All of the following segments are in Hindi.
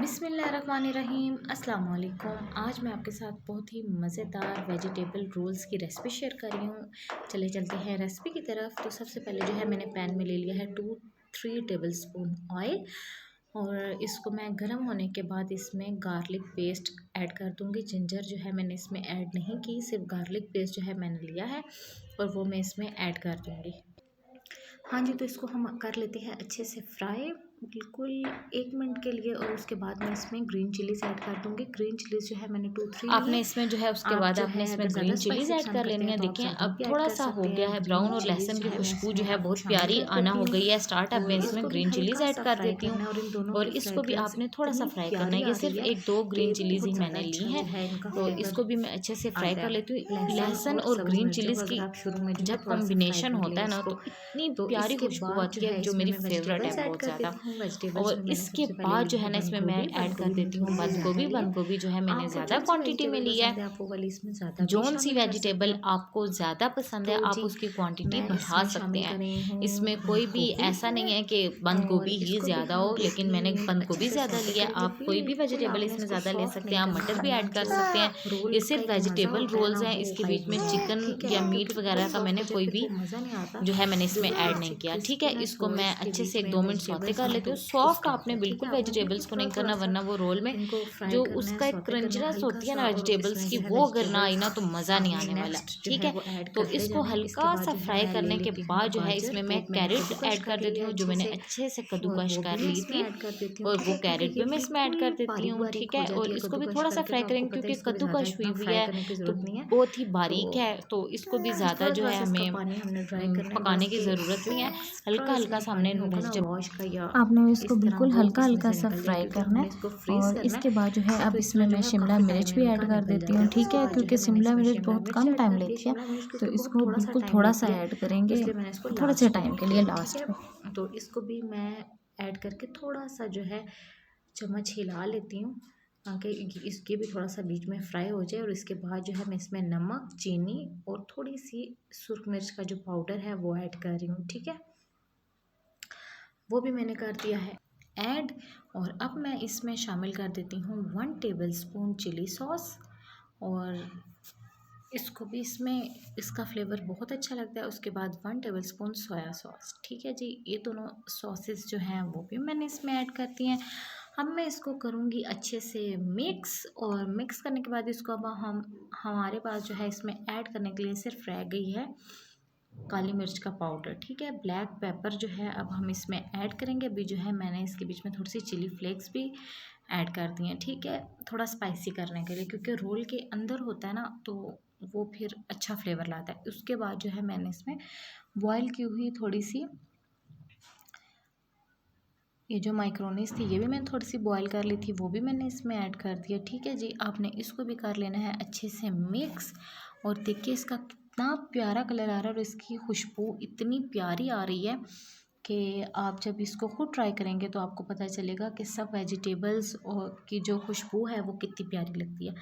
बिस्मिल्लाहिर्रहमानिर्रहीम अस्सलाम वालेकुम। आज मैं आपके साथ बहुत ही मज़ेदार वेजिटेबल रोल्स की रेसिपी शेयर कर रही हूँ। चले चलते हैं रेसिपी की तरफ। तो सबसे पहले जो है मैंने पैन में ले लिया है 2-3 टेबल स्पून ऑयल, और इसको मैं गर्म होने के बाद इसमें गार्लिक पेस्ट ऐड कर दूँगी। जिंजर जो है मैंने इसमें ऐड नहीं की, सिर्फ गार्लिक पेस्ट जो है मैंने लिया है और वो मैं इसमें ऐड कर दूँगी। हाँ जी, तो इसको हम कर लेते हैं अच्छे से फ्राई, बिल्कुल 1 मिनट के लिए। और उसके बाद मैं इसमें ग्रीन चिलीज़ ऐड कर दूँगी। ग्रीन चिलीज़ जो है मैंने 2-3 ली आपने है। इसमें जो है उसके आप बाद जो आपने है इसमें अगर ज़्यादा ग्रीन चिलीज़ स्पाइसी ऐड पसंद कर करते लेनी हैं है। तो आप देखिए ज़्यादा अब भी ऐड कर थोड़ा-सा हो सकते गया हैं। है ग्रीन ब्राउन और चिलीज़ लहसुन जो की है मैं खुशबू जो इसमें है अब बहुत शामिल प्यारी कर आना देती हो हूँ, गई है स्टार्ट। अब मैं और इसमें इसको भी ग्रीन चिलीज़ ऐड हल्का-सा कर फ्राई देती हूँ। करना है। और इन दोनों और की इसको भी फ्रेग्रेंस आपने थोड़ा-सा इतनी फ्राई करना प्यारी है। ये आ रही सिर्फ़ है 1-2 कि ग्रीन चिलीज़ ही बहुत ज़्यादा मैंने ली अच्छा जो हैं। है इनका तो फ्लेवर इसको भी मैं अच्छे से फ्राई आता कर है। लेती हूँ। लहसुन लहसुन और और सब्ज़ ग्रीन मिर्चों को चिलीज़ अगर की आप शुरू में जो है जब थोड़ा-सा फ्राई कॉम्बिनेशन कर होता लें है ना, इसको, तो इतनी तो प्यारी इसके खुशबू बाद जो आती है है जो इसमें मेरी मैं फ़ेवरेट है वेजिटेबल्स ऐड बहुत कर ज़्यादा। देती हूँ। वेजिटेबल्स और में मैंने इसके सबसे पहले बाद ली जो है है ना, बंद इसमें मैं गोभी। ऐड बंद कर गोभी मैंने देती हूँ थोड़ी सी बंद ज़्यादा गोभी। ली है। बंद गोभी जो है मैंने आपको ज़्यादा जौन-सी क्वांटिटी में वेजिटेबल ली है। पसंद है आप वो वाली इसमें ज़्यादा भी जौन सी शामिल कर सकते वेजिटेबल हैं। आपको ज़्यादा पसंद है तो आप जी, उसकी क्वांटिटी मैं बढ़ा इसमें सकते शामिल कर हैं। रही हूँ इसमें बंद कोई भी गोभी, ऐसा नहीं है कि बंद और गोभी ही इसको भी ज़्यादा हम हो, लेकिन 2-3 मैंने मिनट बंद अच्छे गोभी से ज़्यादा सौटे लिया है। करेंगे। आप कोई भी बिल्कुल वेजिटेबल आपने इसमें इसको ज़्यादा ले सॉफ्ट सकते नहीं हैं। आप करना, मटर भी वरना ऐड कर जो सकते हैं। रोल ये का सिर्फ एक मज़ा वेजिटेबल होता है ना रोल्स हैं। वो इसके बीच में खाएगी। चिकन ठीक या है, मीट क्योंकि बहुत वगैरह का सॉफ्ट मैंने हो जाए कोई फिर भी वो मज़ा नहीं आता। जो है मैंने जो इसमें ऐड थोड़ी नहीं सी किया। ठीक है, क्रिस्पीनेस इसको हो मैं इसके अच्छे से बीच में 1-2 मिनट सौते वेजिटेबल्स कर हों लेती तो हूँ। सॉफ्ट उसके आपने अंदर, ठीक बिल्कुल है, आपने भी वेजिटेबल्स को नहीं करना, थोड़ा-सा वरना वो रोल में इनको फ्राई जो करना है, उसका एक सौटे करना है क्रंचनेस होती है हल्का-सा, ना और वेजिटेबल्स इसमें की, जो है वो अगर ना आई वेजिटेबल्स ना तो मज़ा नहीं आपने आने वाला। नेक्स्ट जो ठीक है है, वो ऐड तो करते इसको जाने हैं। इसके हल्का बाद सा जो है फ्राई मैं ले करने के लेती हूँ बाद जो है गाजर, इसमें मैं वो मैंने कैरेट कद्दूकश ऐड कर कर ली देती है हूँ, जो अच्छे मैंने से, अच्छे से और कद्दूकश वो कर भी मैं ली इसमें थी। ऐड कर देती हूँ। और ठीक वो है, क्योंकि कैरेट ये भी मैं इसमें ऐड बिल्कुल कर देती हूँ। बारीक-बारीक ठीक हो है, जाती और है इसको भी कद्दूकश थोड़ा-सा करके, फ्राई तो आपको करेंगे पता है क्योंकि इसको भी ज़्यादा कद्दूकश हुई इतना हुई फ्राई है करने की तो ज़रूरत नहीं है। बहुत ही तो बारीक है, तो इसको भी ज़्यादा जो है थोड़ा-सा इसका हमें पानी हमने ड्राई करना है पकाने बस, की कि ज़रूरत नहीं है। एक्स्ट्रा हल्का-हल्का इसमें सा हमने पानी होगा ना वेजिटेबल वॉश का, या आपने इसको इस तरह बिल्कुल वो इसमें हल्का-हल्का से सा निकल जाए, फ्राई क्योंकि करना हमने है। इसको फ्रीज़ और करना है। इसके बाद जो है तो अब इसमें इसमें जो मैं है शिमला काफ़ी मिर्च टाइम भी इनका ऐड कर निकल देती जाता हूँ। है। ठीक उसके है, बाद जो क्योंकि है मैंने शिमला इसमें मिर्च शिमला बहुत मिर्च कम ऐड टाइम कर दी है। लेती है, शिमला मिर्च तो क्योंकि बहुत इसको थोड़ा-सा बिल्कुल टाइम थोड़ा-सा लेती है, ऐड करेंगे, इसलिए मैंने इसको थोड़े से लास्ट में टाइम ऐड के लिए किया। ठीक लास्ट है, में। तो इसको भी मैं ऐड करके थोड़ा-सा जो है चम्मच हिला लेती हूँ, ताकि इसके भी थोड़ा-सा बीच में फ्राई हो जाए। और इसके बाद जो है मैं इसमें नमक, चीनी और थोड़ी-सी सुर्ख मिर्च का जो पाउडर है वो ऐड कर रही हूँ। ठीक है, वो भी मैंने कर दिया है ऐड। और अब मैं इसमें शामिल कर देती हूँ 1 टेबलस्पून चिली सॉस, और इसको भी इसमें इसका फ्लेवर बहुत अच्छा लगता है। उसके बाद 1 टेबलस्पून सोया सॉस। ठीक है जी, ये दोनों सॉसेस जो हैं वो भी मैंने इसमें ऐड कर दी हैं। अब मैं इसको करूँगी अच्छे से मिक्स, और मिक्स करने के बाद इसको अब हमारे पास जो है इसमें ऐड करने के लिए सिर्फ रह गई है काली मिर्च का पाउडर। ठीक है, ब्लैक पेपर जो है अब हम इसमें ऐड करेंगे। अभी जो है मैंने इसके बीच में थोड़ी सी चिली फ्लेक्स भी ऐड कर दी हैं। ठीक है, थोड़ा स्पाइसी करने के लिए, क्योंकि रोल के अंदर होता है ना तो वो फिर अच्छा फ्लेवर लाता है। उसके बाद जो है मैंने इसमें बॉयल की हुई थोड़ी सी ये जो माइक्रोनीस थी, ये भी मैंने थोड़ी सी बॉयल कर ली थी, वो भी मैंने इसमें ऐड कर दिया। ठीक है जी, आपने इसको भी कर लेना है अच्छे से मिक्स। और देखिए इसका कितना प्यारा कलर आ रहा है, और इसकी खुशबू इतनी प्यारी आ रही है कि आप जब इसको खुद ट्राई करेंगे तो आपको पता चलेगा कि सब वेजिटेबल्स और की जो खुशबू है वो कितनी प्यारी लगती है।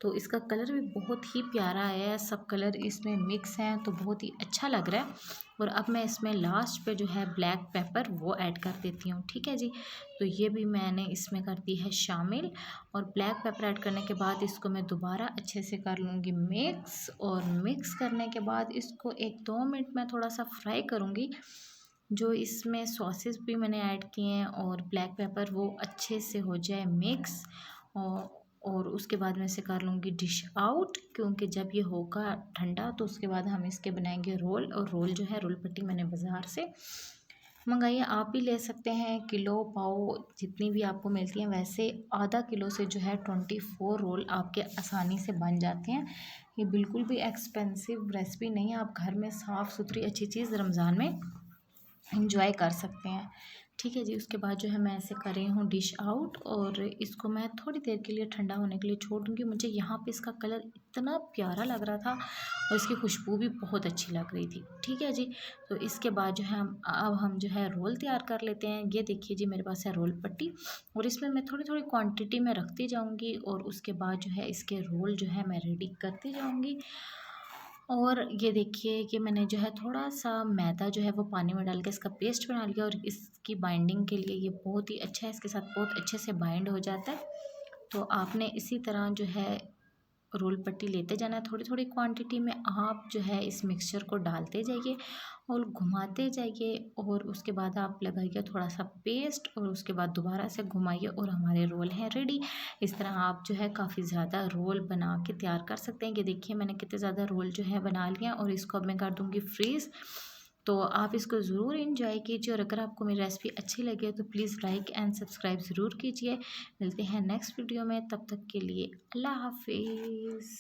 तो इसका कलर भी बहुत ही प्यारा आया है, सब कलर इसमें मिक्स हैं तो बहुत ही अच्छा लग रहा है। और अब मैं इसमें लास्ट पे जो है ब्लैक पेपर वो ऐड कर देती हूँ। ठीक है जी, तो ये भी मैंने इसमें कर दी है शामिल। और ब्लैक पेपर ऐड करने के बाद इसको मैं दोबारा अच्छे से कर लूँगी मिक्स, और मिक्स करने के बाद इसको 1-2 मिनट में थोड़ा सा फ्राई करूँगी। जो इसमें सॉसेस भी मैंने ऐड किए हैं और ब्लैक पेपर, वो अच्छे से हो जाए मिक्स। और उसके बाद मैं इसे कर लूँगी डिश आउट, क्योंकि जब ये होगा ठंडा तो उसके बाद हम इसके बनाएंगे रोल। और रोल जो है रोल पट्टी मैंने बाज़ार से मंगाई है, आप भी ले सकते हैं। किलो पाव जितनी भी आपको मिलती हैं, वैसे आधा किलो से जो है 24 रोल आपके आसानी से बन जाते हैं। ये बिल्कुल भी एक्सपेंसिव रेसिपी नहीं है, आप घर में साफ़ सुथरी अच्छी चीज़ रमज़ान में इंजॉय कर सकते हैं। ठीक है जी, उसके बाद जो है मैं ऐसे कर रही हूँ डिश आउट, और इसको मैं थोड़ी देर के लिए ठंडा होने के लिए छोड़ दूँगी। मुझे यहाँ पे इसका कलर इतना प्यारा लग रहा था, और इसकी खुशबू भी बहुत अच्छी लग रही थी। ठीक है जी, तो इसके बाद जो है अब हम जो है रोल तैयार कर लेते हैं। ये देखिए जी, मेरे पास है रोल पट्टी, और इसमें मैं थोड़ी थोड़ी क्वान्टिटी में रखती जाऊँगी, और उसके बाद जो है इसके रोल जो है मैं रेडी करती जाऊँगी। और ये देखिए कि मैंने जो है थोड़ा-सा मैदा जो है वो पानी में डाल के इसका पेस्ट बना लिया और इसकी बाइंडिंग के लिए ये बहुत ही अच्छा है, इसके साथ बहुत अच्छे से बाइंड हो जाता है। तो आपने इसी तरह जो है रोल पट्टी लेते जाना है, थोड़ी-थोड़ी क्वांटिटी में आप जो है इस मिक्सचर को डालते जाइए और घुमाते जाइए और उसके बाद आप लगाइए थोड़ा-सा पेस्ट और उसके बाद दोबारा से घुमाइए और हमारे रोल हैं रेडी। इस तरह आप जो है काफ़ी ज़्यादा रोल बना के तैयार कर सकते हैं। ये देखिए मैंने कितने ज़्यादा रोल जो है बना लिए हैं और इसको अब मैं कर दूँगी फ्रीज़। तो आप इसको ज़रूर एंजॉय कीजिए और अगर आपको मेरी रेसिपी अच्छी लगे तो प्लीज़ लाइक एंड सब्सक्राइब ज़रूर कीजिए। मिलते हैं नेक्स्ट वीडियो में, तब तक के लिए अल्लाह हाफ़िज़।